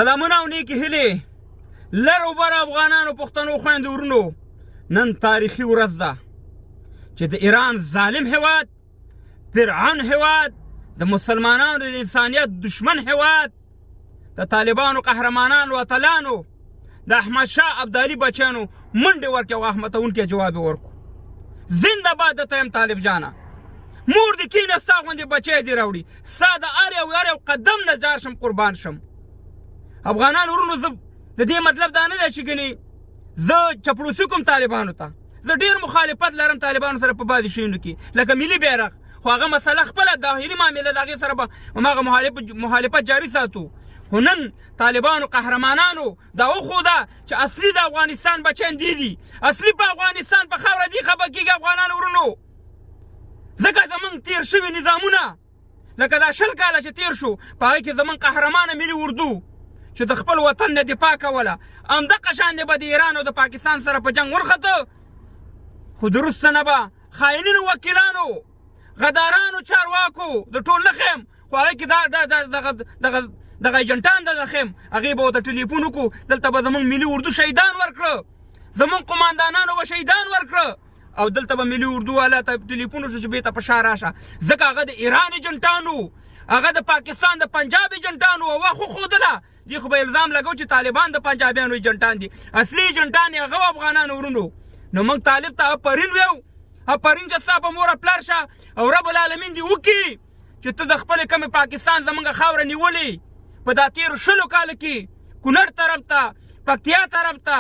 سلامونه او نیکې هیلې لرو بر افغانانو پښتنو خویندو ورونو نن تاریخي ورځ ده چې د ایران ظالم هیواد فرعون هیواد د مسلمانانو د انسانیت دشمن هیواد د طالبانو قهرمانانو اتلانو د احمدشاه ابدالي بچیانو منډې ورکړې او احمدونکې جواب یې ورکړو زنده باد درته یم طالب جانه مور دې کینه ستا غوندې بچی دې راوړي ستا د هر یو قدم نه جار شم قربان شم افغانان ورونو زه د دې مطلب دا نه دی چې ګنې زه چپړوسي کوم طالبانو ته زه ډېر مخالفت لرم طالبانو سره په بعضې شیانو کې لکه ملي بیرغ خو هغه مسله خپله داخلي معامله د هغې سره به هماغه مخالفت جاري ساتو خو نن طالبانو قهرمانانو دا وښوده چې اصلي د افغانستان بچیان دي اصلي په افغانستان په خاوره دي خفه کېږي افغانانو ورونو ځکه زمونږ تېر شوي نظامونه لکه دا 20 کاله چې تېر شو په هغې کې زمونږ قهرمانه ملي اردو چې د خپل وطن نه دفاع کوله همدغه شان دی به د ایران او د پاکستان سره په جنګ ورخته خو د وروسته نه به خاینینو وکیلانو غدارانو چارواکو د ټول نه خیم خو هغې کې دغه ایجنټان د خیم هغې به ورته ټلیفون وکړو دلته به زمونږ ملي اردو شهیدان ورکړه زمونږ قماندانانو به شهیدان ورکړه او دلته به ملي اردو والا ته ټلیفون وشو چې بېرته په شا راشه ځکه هغه د ایران ایجنټانو هغه د پاکستان د پنجاب ایجنټانو او وخت وښودله دې خو به الزام لګو چې طالبان د پنجابیانو ایجنټان دي اصلي ایجنټان یې هغه افغانانو ورونو نو موږ طالب ته افرین ویو افرین چې ستا په موره پلار شه او رب العالمین دې وکړي چې ته د خپلې کمې پاکستان زموږ خاوره نیولې په دا تېرو 20 کالو کې کونړ طرف ته پکتیا طرف ته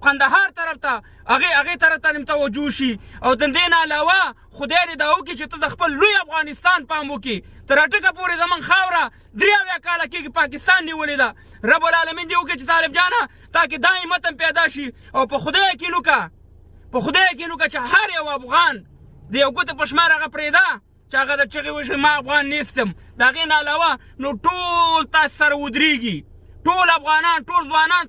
قندهار طرف ته هغې طرف ته توجه شي او د دې نه علاوه خدای دې دا وکړي چې ته د خپل لوی افغانستان پام وکړي تر اټکه پورې زموږ خاوره 83 کاله کېږي پاکستان نیولې ده رب العالمین دې وکړي چې طالب جانه تاکې دا همت هم پیدا شي او په خدای یقین وکړه چې هر یو افغان د یو ګوتې په شمار هغه پرېږده چې هغه د چغې وشي ما افغان نیستم د هغې نه علاوه نو ټول تاسې سره ودرېږي ټول افغانان ټول ځوانان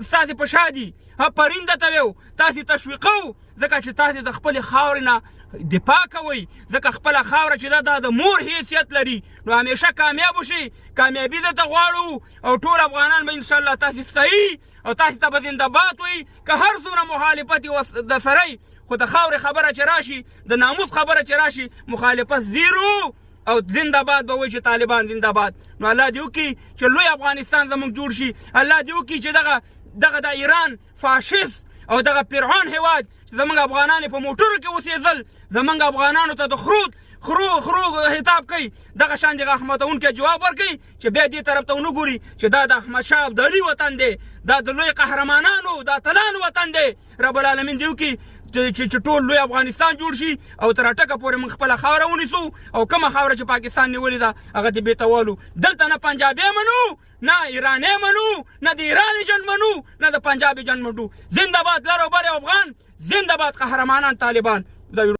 ستاسې په شا دي افرین درته ویو تاسې تشویقو ځکه چې تاسې د خپلې خاورې نه دفاع کوئ ځکه خپله خاوره چې دا د مور حیثیت لري نو همیشه کامیاب وشئ کامیابي درته غواړو او ټول افغانان به انشاءالله تاسې ستایي او تاسې ته به زنده باد وایي که هر څومره مخالفت د سره خو د خاورې خبره چې راشي د ناموس خبره چې راشي مخالفت زیرو او زنده باد به وایي چې طالبان زنده باد نو الله دې وکړي چې لوی افغانستان زموږ جوړ شي الله دې وکړي چې دغه د ایران فاشست او دغه فرعون هیواد چې زموږ افغانان په موټرو کې اوسېدل زموږ افغانانو ته د خرو خطاب کوي دغه شان دغه احمدونکې جواب ورکوي چې بیا دې طرف ته ونه ګوري چې دا د احمدشاه ابدالي وطن دی دا د لوی قهرمانانو د اتلانو وطن دی رب العالمین دې وکړي چې ټول لوی افغانستان جوړ شي او تر اټکه پورې موږ خپله خاوره ونیسو او کومه خاوره چې پاکستان نیولې ده هغه دې بېرته والو دلته نه پنجابی منو نه ایرانی منو نه د ایران ایجنټ منو نه د پنجاب ایجنټ منو زنده باد لر او بر افغان زنده باد قهرمانان طالبان طالبان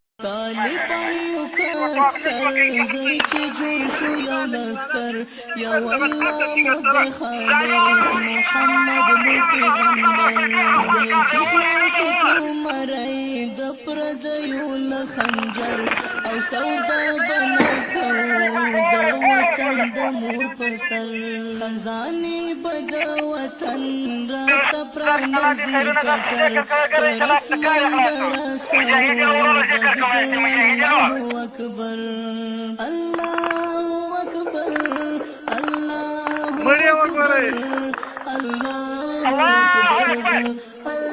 یو کسکر زوی چې جوړ شو یو لښکر یو الله مو د خالق محمد مو پیغمبر زوی چې خلاص کړو مرۍ د پردیو له خنجر او سودا بنا کوو د وطن د مور په سر خزانې به د وطن راته پرانیزي ټټر تر اسمان به رسو الله اکبر الله اکبر الله اکبر الله اکبر